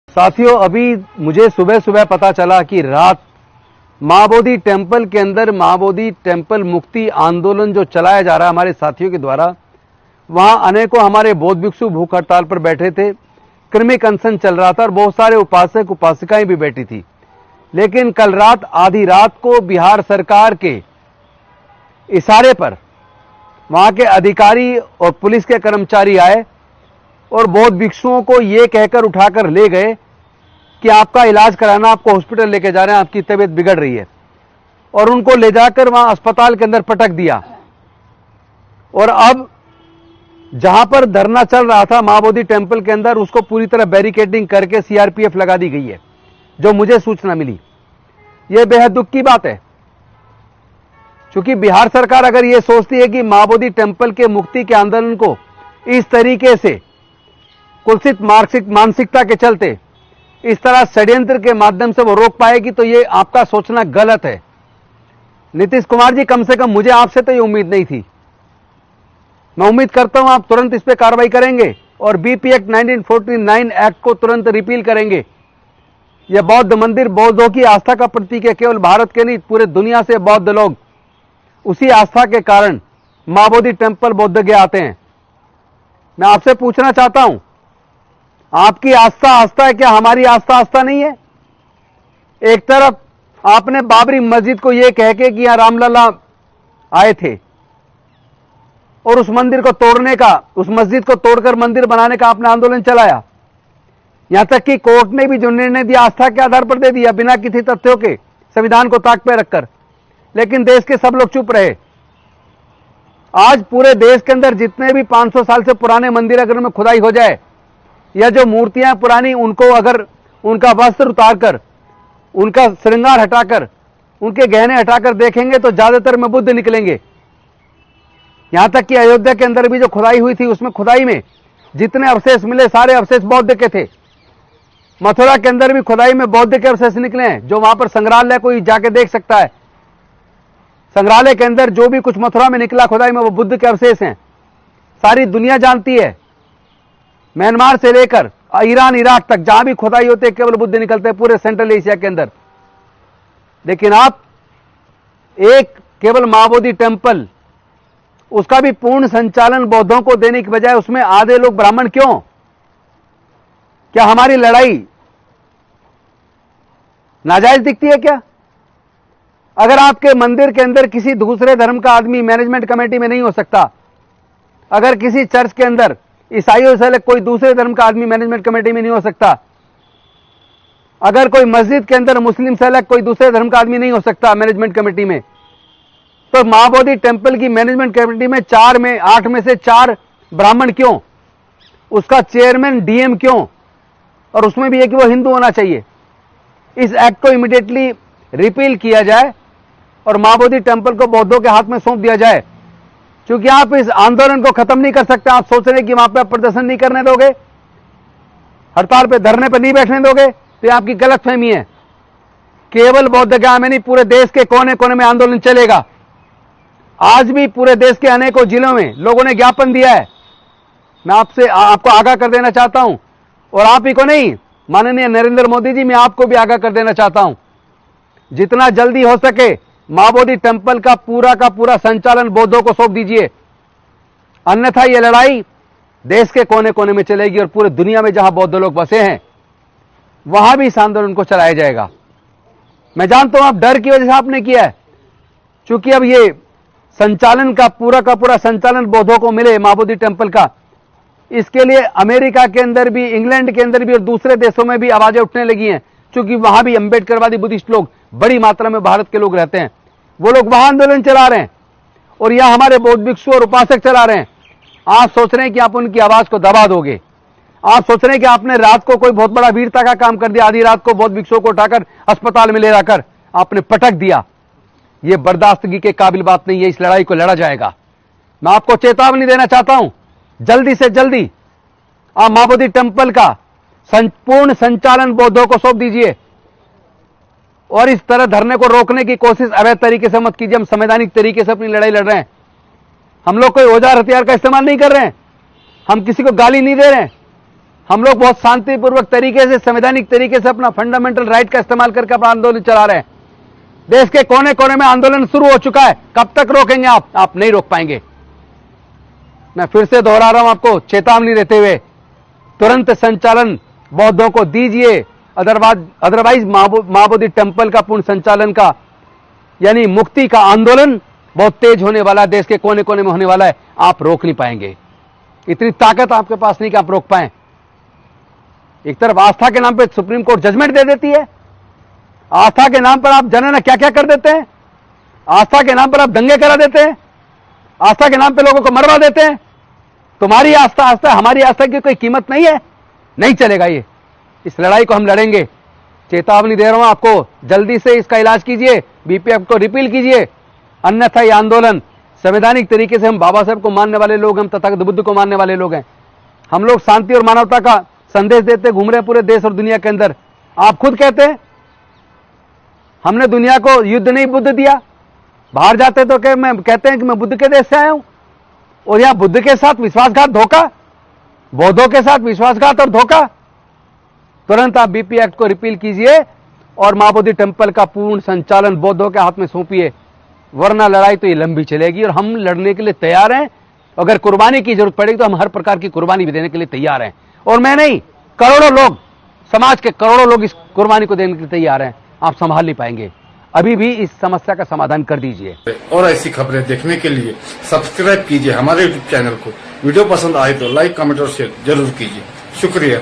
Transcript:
साथियों, अभी मुझे सुबह सुबह पता चला कि रात महाबोधि टेम्पल के अंदर महाबोधि टेम्पल मुक्ति आंदोलन जो चलाया जा रहा है हमारे साथियों के द्वारा, वहां अनेकों हमारे बौद्ध भिक्षु भूख हड़ताल पर बैठे थे। क्रमिक अनशन चल रहा था और बहुत सारे उपासक उपासिकाएं भी बैठी थी। लेकिन कल रात आधी रात को बिहार सरकार के इशारे पर वहां के अधिकारी और पुलिस के कर्मचारी आए और बौद्ध भिक्षुओं को यह कहकर उठाकर ले गए कि आपका इलाज कराना, आपको हॉस्पिटल लेके जा रहे हैं, आपकी तबीयत बिगड़ रही है, और उनको ले जाकर वहां अस्पताल के अंदर पटक दिया। और अब जहां पर धरना चल रहा था महाबोधि टेम्पल के अंदर, उसको पूरी तरह बैरिकेडिंग करके सीआरपीएफ लगा दी गई है, जो मुझे सूचना मिली। यह बेहद दुख की बात है, क्योंकि बिहार सरकार अगर यह सोचती है कि महाबोधि टेम्पल के मुक्ति के आंदोलन को इस तरीके से कुत्सित मानसिकता के चलते इस तरह षड्यंत्र के माध्यम से वो रोक पाएगी, तो ये आपका सोचना गलत है। नीतीश कुमार जी, कम से कम मुझे आपसे तो ये उम्मीद नहीं थी। मैं उम्मीद करता हूं आप तुरंत इस पे कार्रवाई करेंगे और बीपी एक्ट 1949 एक्ट को तुरंत रिपील करेंगे। यह बौद्ध मंदिर बौद्धों की आस्था का प्रतीक है। केवल भारत के नहीं, पूरे दुनिया से बौद्ध लोग उसी आस्था के कारण महाबोधि टेम्पल बोध गया आते हैं। मैं आपसे पूछना चाहता हूं, आपकी आस्था आस्था है क्या? हमारी आस्था आस्था नहीं है? एक तरफ आपने बाबरी मस्जिद को यह कह के कि यहां रामलला आए थे और उस मंदिर को तोड़ने का, उस मस्जिद को तोड़कर मंदिर बनाने का आपने आंदोलन चलाया। यहां तक कि कोर्ट ने भी जो निर्णय दिया आस्था के आधार पर दे दिया, बिना किसी तथ्यों के, संविधान को ताक पे रखकर। लेकिन देश के सब लोग चुप रहे। आज पूरे देश के अंदर जितने भी 500 साल से पुराने मंदिर अगर उनमें खुदाई हो जाए, या जो मूर्तियां पुरानी, उनको अगर उनका वस्त्र उतारकर, उनका श्रृंगार हटाकर, उनके गहने हटाकर देखेंगे तो ज्यादातर में बुद्ध निकलेंगे। यहां तक कि अयोध्या के अंदर भी जो खुदाई हुई थी, उसमें खुदाई में जितने अवशेष मिले सारे अवशेष बौद्ध के थे। मथुरा के अंदर भी खुदाई में बौद्ध के अवशेष निकले हैं, जो वहां पर संग्रहालय कोई जाके देख सकता है। संग्रहालय के अंदर जो भी कुछ मथुरा में निकला खुदाई में, वो बुद्ध के अवशेष हैं। सारी दुनिया जानती है, म्यांमार से लेकर ईरान इराक तक जहां भी खुदाई होती है केवल बुद्ध निकलते हैं, पूरे सेंट्रल एशिया के अंदर। लेकिन आप एक केवल महाबोधि टेम्पल, उसका भी पूर्ण संचालन बौद्धों को देने की बजाय उसमें आधे लोग ब्राह्मण क्यों? क्या हमारी लड़ाई नाजायज दिखती है क्या? अगर आपके मंदिर के अंदर किसी दूसरे धर्म का आदमी मैनेजमेंट कमेटी में नहीं हो सकता, अगर किसी चर्च के अंदर ईसाइयों से अलग कोई दूसरे धर्म का आदमी मैनेजमेंट कमेटी में नहीं हो सकता, अगर कोई मस्जिद के अंदर मुस्लिम से अलग कोई दूसरे धर्म का आदमी नहीं हो सकता मैनेजमेंट कमेटी में, तो महाबोधि टेम्पल की मैनेजमेंट कमेटी में 8 में से 4 ब्राह्मण क्यों? उसका चेयरमैन डीएम क्यों? और उसमें भी है कि वो हिंदू होना चाहिए। इस एक्ट को इमीडिएटली रिपील किया जाए और महाबोधि टेम्पल को बौद्धों के हाथ में सौंप दिया जाए, क्योंकि आप इस आंदोलन को खत्म नहीं कर सकते। आप सोच रहे हैं कि वहां पर प्रदर्शन नहीं करने दोगे, हड़ताल पे धरने पर नहीं बैठने दोगे, तो ये आपकी गलतफहमी है। केवल बौद्ध गया में नहीं, पूरे देश के कोने कोने में आंदोलन चलेगा। आज भी पूरे देश के अनेकों जिलों में लोगों ने ज्ञापन दिया है। मैं आपको आगाह कर देना चाहता हूं, और आप ही को नहीं, माननीय नरेंद्र मोदी जी, मैं आपको भी आगाह कर देना चाहता हूं, जितना जल्दी हो सके महाबोधि टेम्पल का पूरा संचालन बौद्धों को सौंप दीजिए। अन्यथा यह लड़ाई देश के कोने कोने में चलेगी और पूरे दुनिया में जहां बौद्ध लोग बसे हैं वहां भी इस आंदोलन को चलाया जाएगा। मैं जानता हूं आप डर की वजह से आपने किया है, क्योंकि अब ये संचालन का पूरा संचालन बौद्धों को मिले महाबोधि टेम्पल का। इसके लिए अमेरिका के अंदर भी, इंग्लैंड के अंदर भी और दूसरे देशों में भी आवाजें उठने लगी हैं, क्योंकि वहां भी अंबेडकरवादी बुद्धिस्ट लोग बड़ी मात्रा में भारत के लोग रहते हैं। वो लोग वहां आंदोलन चला रहे हैं और यहां हमारे बौद्ध भिक्षु और उपासक चला रहे हैं। आप सोच रहे हैं कि आप उनकी आवाज को दबा दोगे। आप सोच रहे हैं कि आपने रात को कोई बहुत बड़ा वीरता का काम कर दिया, आधी रात को बौद्ध भिक्षुओं को उठाकर अस्पताल में ले जाकर आपने पटक दिया। यह बर्दाश्तगी के काबिल बात नहीं है। इस लड़ाई को लड़ा जाएगा। मैं आपको चेतावनी देना चाहता हूं, जल्दी से जल्दी आप महाबोधि टेम्पल का पूर्ण संचालन बौद्धों को सौंप दीजिए और इस तरह धरने को रोकने की कोशिश अवैध तरीके से मत कीजिए। हम संवैधानिक तरीके से अपनी लड़ाई लड़ रहे हैं। हम लोग कोई औजार हथियार का इस्तेमाल नहीं कर रहे हैं, हम किसी को गाली नहीं दे रहे हैं, हम लोग बहुत शांतिपूर्वक तरीके से, संवैधानिक तरीके से अपना फंडामेंटल राइट का इस्तेमाल करके अपना आंदोलन चला रहे हैं। देश के कोने कोने में आंदोलन शुरू हो चुका है। कब तक रोकेंगे आप नहीं रोक पाएंगे। मैं फिर से दोहरा रहा हूं आपको, चेतावनी देते हुए, तुरंत संचालन बौद्धों को दीजिए, अदरवाइज महाबोधि टेम्पल का पूर्ण संचालन का यानी मुक्ति का आंदोलन बहुत तेज होने वाला है, देश के कोने कोने में होने वाला है। आप रोक नहीं पाएंगे, इतनी ताकत आपके पास नहीं कि आप रोक पाए। एक तरफ आस्था के नाम पे सुप्रीम कोर्ट जजमेंट दे देती है, आस्था के नाम पर आप जाने क्या क्या कर देते हैं, आस्था के नाम पर आप दंगे करा देते हैं, आस्था के नाम पे लोगों को मरवा देते हैं। तुम्हारी आस्था हमारी आस्था की कोई कीमत नहीं है, नहीं चलेगा ये। इस लड़ाई को हम लड़ेंगे। चेतावनी दे रहा हूं आपको, जल्दी से इसका इलाज कीजिए, बीपीएफ को रिपील कीजिए, अन्यथा ये आंदोलन संवैधानिक तरीके से, हम बाबा साहब को मानने वाले लोग, हम तथागत बुद्ध को मानने वाले लोग हैं, हम लोग शांति और मानवता का संदेश देते घूम रहे पूरे देश और दुनिया के अंदर। आप खुद कहते हैं हमने दुनिया को युद्ध नहीं बुद्ध दिया। बाहर जाते तो कहते हैं कि मैं बुद्ध के देश से आया हूं, और यहां बुद्ध के साथ विश्वासघात, धोखा, बौद्धों के साथ विश्वासघात और धोखा। तुरंत आप बीपी एक्ट को रिपील कीजिए और महाबोधि टेम्पल का पूर्ण संचालन बौद्धों के हाथ में सौंपिए, वरना लड़ाई तो ये लंबी चलेगी और हम लड़ने के लिए तैयार हैं। अगर कुर्बानी की जरूरत पड़ेगी तो हम हर प्रकार की कुर्बानी भी देने के लिए तैयार हैं, और मैं नहीं, करोड़ों लोग, समाज के करोड़ों लोग इस कुर्बानी को देने के लिए तैयार हैं। आप संभाल नहीं पाएंगे, अभी भी इस समस्या का समाधान कर दीजिए। और ऐसी खबरें देखने के लिए सब्सक्राइब कीजिए हमारे यूट्यूब चैनल को। वीडियो पसंद आए तो लाइक, कमेंट और शेयर जरूर कीजिए। शुक्रिया।